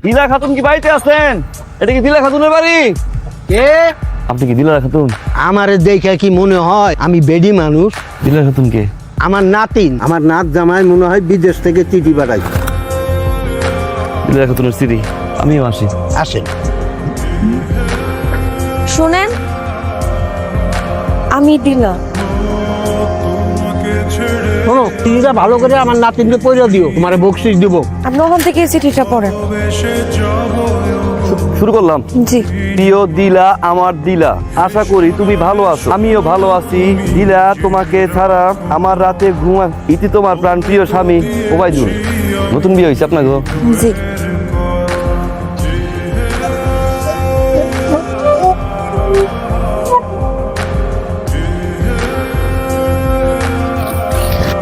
দিলা খাতুন কি বাড়িতে আছেন? এটা কি দিলা খাতুনের বাড়ি? কে? আপনি কি দিলা খাতুন? আমার দেখে কি মনে হয় আমি বেডি মানুষ? দিলা খাতুন কে? আমার নাতিন, আমার নাত জামাই মনে হয় বিদেশ থেকে চিঠি পাঠাইছে। দিলা খাতুনের স্ত্রী। আমিও আসি। আসেন। শোনেন, আমি দিলা। শোনো, চিঠিটা ভালো করে আমার নাতিনকে পড়ে দিও, তোমার বকশিস দিব। আপনি ওখান থেকে চিঠিটা পড়েন। শুরু করলাম। জি। প্রিয় দিলা, আমার দিলা, আশা করি তুমি ভালো আছো, আমিও ভালো আছি। দিলা, তোমাকে ছাড়া আমার রাতে ঘুম। ইতি তোমার প্রাণ প্রিয় স্বামী ওবায়দুল। নতুন বিয়ে হয়েছে আপনাকে? জি।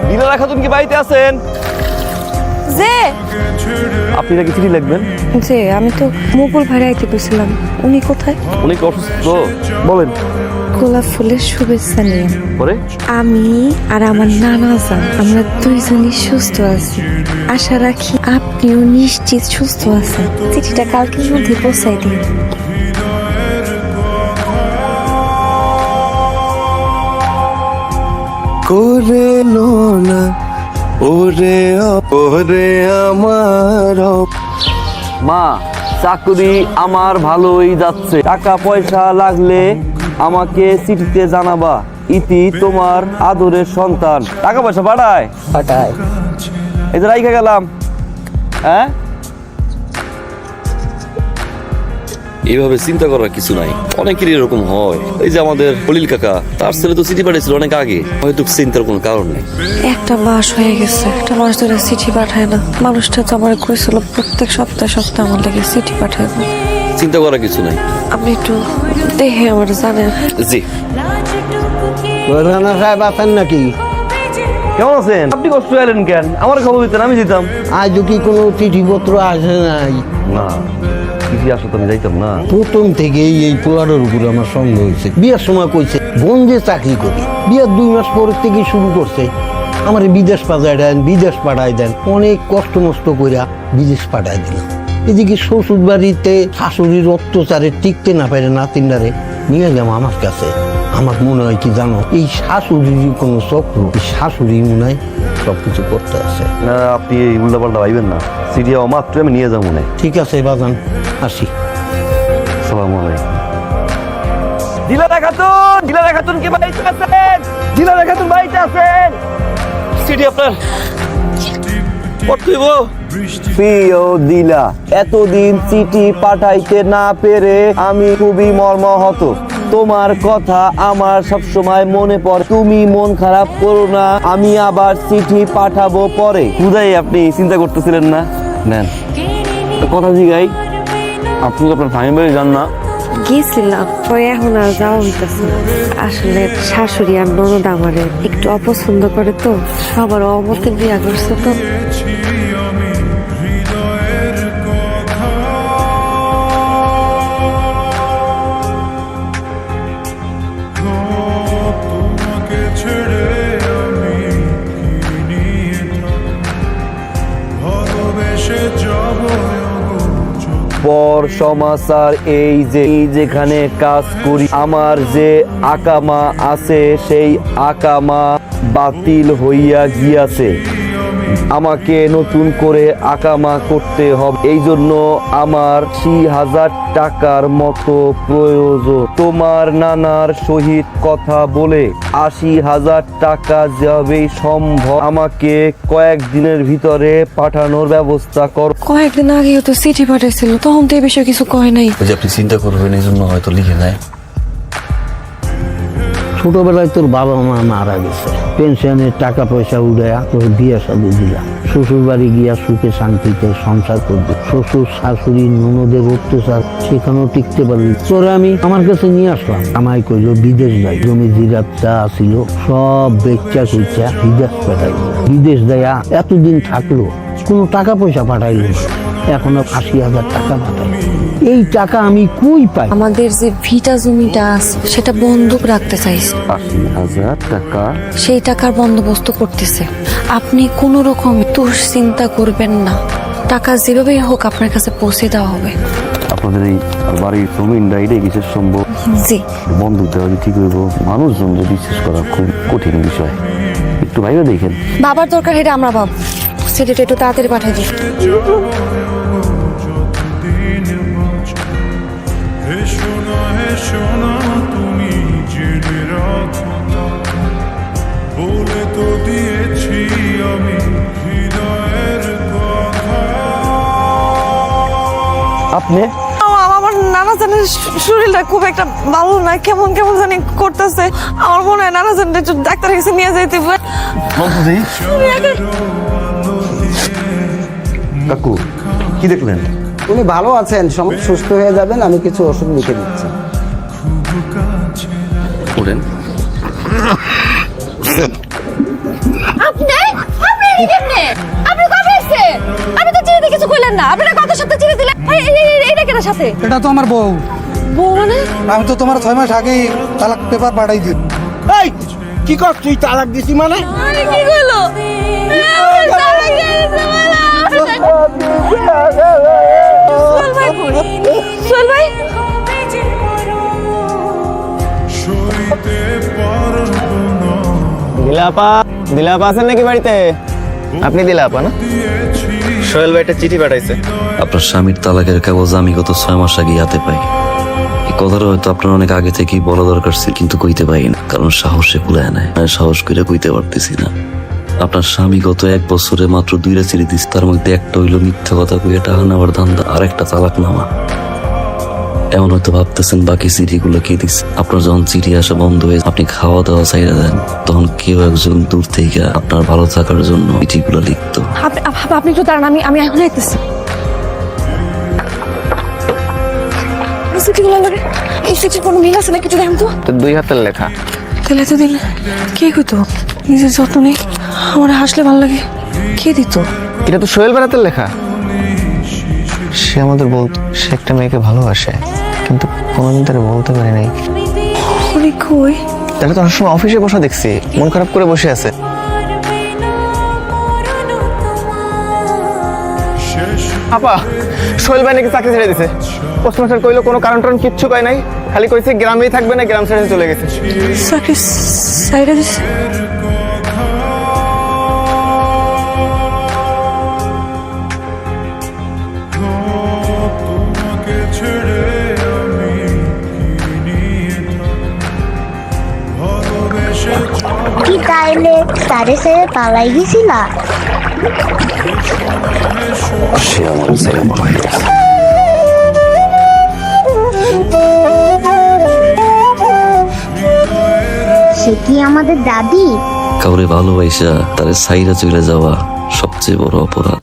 দিলা খাতুন কি বাড়িতে আছেন? যে আপনি নাকি চিঠি লিখবেন? যে আমি তো মুকুল ভাড়া আইতে গেছিলাম, উনি কোথায়? অনেক অসুস্থ, বলেন। গোলাপ ফুলের শুভেচ্ছা নিয়ে পরে আমি আর আমার নানা যান, আমরা দুইজনই সুস্থ আছি। আশা রাখি আপনিও নিশ্চিত সুস্থ আছেন। চিঠিটা কালকের মধ্যে পৌঁছাই দিন। করে না ওরে ওরে আমার মা, চাকরি আমার ভালোই যাচ্ছে, টাকা পয়সা লাগলে আমাকে চিঠিতে জানাবা। ইতি তোমার আদরের সন্তান। টাকা পয়সা পাঠায়? পাঠায়। এই যে রাইখা গেলাম। হ্যাঁ, এইভাবে চিন্তা করার কিছু নাই, অনেকেরই এরকম হয়। এই যে আমাদের খলিল কাকা, তার ছেলে তো চিঠি পাঠিয়েছিল অনেক আগে, হয়তো চিন্তার কোনো কারণ নেই। একটা মাস হয়ে গেছে, একটা মাস ধরে চিঠি পাঠায় না। মানুষটা তো আমার কইছিল প্রত্যেক সপ্তাহে সপ্তাহে আমার লাগে চিঠি পাঠাইবো। চিন্তা করার কিছু নাই। আপনি একটু দেখে আমার জানেন। জি। রানা সাহেব আছেন নাকি? কেমন আছেন আপনি? কষ্ট এলেন কেন? আমার খবর দিতেন, আমি দিতাম। আজ কি কোনো চিঠিপত্র আসে নাই? না, চিঠি আসলে তো আমি যাইতাম না। প্রথম থেকেই এই পোলারের উপরে আমার সঙ্গ হয়েছে। বিয়ের সময় কইছে গঞ্জে চাকরি করি, বিয়ের 2 মাস পরের থেকে শুরু করছে আমার বিদেশ পাঠায় দেন, বিদেশ পাঠায় দেন। অনেক কষ্ট মষ্ট কইরা বিদেশ পাঠায় দিলাম। এদিকে শ্বশুর বাড়িতে শাশুড়ির অত্যাচারে টিকতে না পারে নাতিনদারে নিয়ে গেলাম আমার কাছে। আমার মনে হয় কি জানো, এই শাশুড়ির কোনো চক্র, শাশুড়ি মনে হয় সবকিছু করতে আছে। না, আপনি এই উল্টা পাল্টা ভাইবেন না। চিঠি মাত্র আমি নিয়ে যাবো না। ঠিক আছে বাজান, আসি। আসসালামু আলাইকুম। দিলা খাতুন, দিলা খাতুন কি বাড়িতে আছেন? দিলা খাতুন বাড়িতে আছেন? চিঠি আপনার পড়তেইব। প্রিয় দিলা, এতদিন চিঠি পাঠাইতে না পেরে আমি খুবই মর্মাহত। তোমার কথা আমার সবসময় মনে পড়ে। তুমি মন খারাপ করো না, আমি আবার চিঠি পাঠাবো পরে। খুদাই আপনি চিন্তা করতেছিলেন না? নেন কথা জিগাই, আপনি তো আপনার ফাইন বাড়ি যান না? গেছিলাম, পরে এখন আর যাওয়া হইতেছে না। আসলে শাশুড়ি আর ননদ আমারে একটু অপছন্দ করে, তো সবার অমতে বিয়া করছে। তো পর সমাচার এই যে যেখানে কাজ করি, আমার যে আকামা আছে সেই আকামা বাতিল হইয়া গিয়াছে। আমাকে নতুন করে আকামা করতে হবে। এই জন্য আমার 80,000 টাকার মতো প্রয়োজন। তোমার নানার সহিত কথা বলে 80,000 টাকা যেভাবেই সম্ভব আমাকে কয়েকদিনের ভিতরে পাঠানোর ব্যবস্থা কর। কয়েকদিন আগেও তো চিঠি পাঠাইছিল, তখন তো এই বিষয়ে কিছু কয় নাই। ওই যে আপনি চিন্তা করবেন এই জন্য হয়তো লিখে নেয়। ছোটবেলায় তোর বাবা মা মারা গেছে, পেনশনের টাকা পয়সা উড়াইয়া তোর বিয়ে শাদী দিলাম। শ্বশুর বাড়ি গিয়া সুখে শান্তিতে সংসার করবি। শ্বশুর শাশুড়ি ননদের অত্যাচার সেখানেও টিকতে পারবি। তোরে আমি আমার কাছে নিয়ে আসলাম, আমায় কইলো বিদেশ যাই। জমি জিরাত যা ছিল সব বেচা কুচা বিদেশ পাঠাইল। বিদেশ দেয়া এতদিন থাকলো, কোনো টাকা পয়সা পাঠাইলো না। এখনো 80,000 টাকা পাঠাই। এই টাকা আমি কই পাই? আমাদের যে ভিটা জমিটা আছে সেটা বন্ধক রাখতে চাইছে, 80,000 টাকা। সেই টাকার বন্দোবস্ত করতেছে। আপনি কোনো রকম দুশ্চিন্তা করবেন না, টাকা যেভাবেই হোক আপনার কাছে পৌঁছে দেওয়া হবে। আপনাদের এই বাড়ির জমিনটা এটাই বিশেষ সম্ভব জি। বন্ধু দেওয়া যে ঠিক হইব, মানুষজন যে বিশ্বাস করা খুব কঠিন বিষয়। একটু ভাইবে দেখেন। বাবার দরকার এটা আমরা ভাব, সেটা একটু তাড়াতাড়ি পাঠিয়ে দিই। তুমি জেনে রাখো না, বলে তো দিয়েছি আমি হৃদয়ের কথা। আপনি আমার নানা জানের শরীরটা খুব একটা ভালো না, কেমন কেমন জানি করতেছে। আমার মনে হয় নানা জানটা একটু ডাক্তারের কাছে নিয়ে যাইতে হবে। কাকু কি দেখলেন? উনি ভালো আছেন, সুস্থ হয়ে যাবেন। আমি কিছু ওষুধ লিখে দিচ্ছি। ওঠেন। আপনি তো চিনিতে কিছু কইলেন না, আপনি কত সপ্তাহ চিনি দিলেন। এইটা কেন সাথে? এটা তো আমার বউ। বউ মানে? আমি তো তোমার 6 মাস আগেই তালাক পেপার পাঠাই দিই। এই কি কর তুই, তালাক দিছি মানে? কি কইলো? সোহেল ভাই, সইতে পারবো না, দিলাপা আছেন নাকি বাড়িতে? আপনি দিলাপা না? সোহেল ভাই একটা চিঠি পাঠাইছে। আপনার স্বামীর তালাকের কাগজ আমি গত 6 মাস আগে হাতে পাই। এই কথাটা হয়তো আপনার অনেক আগে থেকেই বলা দরকার ছিল, কিন্তু কইতে পারি না, কারণ সাহসে কুলায় নাই। আমি সাহস করে কইতে পারতেছি না। আপনার স্বামী গত 1 বছরে মাত্র 2টা চিঠি দিচ্ছে, তার মধ্যে একটা হইলো মিথ্যা কথা কইয়া টাকা নেওয়ার ধান্দা, আর একটা তালাক নামা। এমন হয়তো ভাবতেছেন বাকি চিঠিগুলো কে দিচ্ছে। আপনার যখন চিঠি আসা বন্ধ হয়ে আপনি খাওয়া দাওয়া চাইরা দেন, তখন কেউ একজন দূর থেকে আপনার ভালো থাকার জন্য চিঠিগুলো লিখতো। আপনি একটু দাঁড়ান, আমি এখন আইতেছি। চিঠিগুলো লাগে, এই চিঠির কোনো মিল আছে না? কিছু দেখেন তো। তো 2 হাতের লেখা। তাহলে এতদিন কে কইতো নিজের যত্ন নেই, আমার হাসলে ভালো লাগে? কে দিত? এটা তো সোহেল ভাইয়ের লেখা। সে আমাদের বলতো সে একটা মেয়েকে ভালোবাসে, কিন্তু কোনোদিন তারা বলতে পারে নাই। উনি কই? তারা তো সবসময় অফিসে বসা দেখছি, মন খারাপ করে বসে আছে। আপা, সোহেল ভাই নাকি চাকরি ছেড়ে দিছে। পোস্টমাস্টার কইলো কোনো কারণ টারণ কিচ্ছু কয় নাই, খালি কইছে গ্রামেই থাকবে না, গ্রাম ছেড়ে চলে গেছে। চাকরি সাইডে দিছে। তোমাকে ছেড়ে আমি কি নিয়ে থাকবো? ভালোবেসে কি তাইলে তারে ছেড়ে পালাই গেছিলা? সে আমার ছেলে মনে গেছে। সে কি আমাদের দাদি? কাউরে ভালোবাসা তারে সাইরা চলে যাওয়া সবচেয়ে বড় অপরাধ।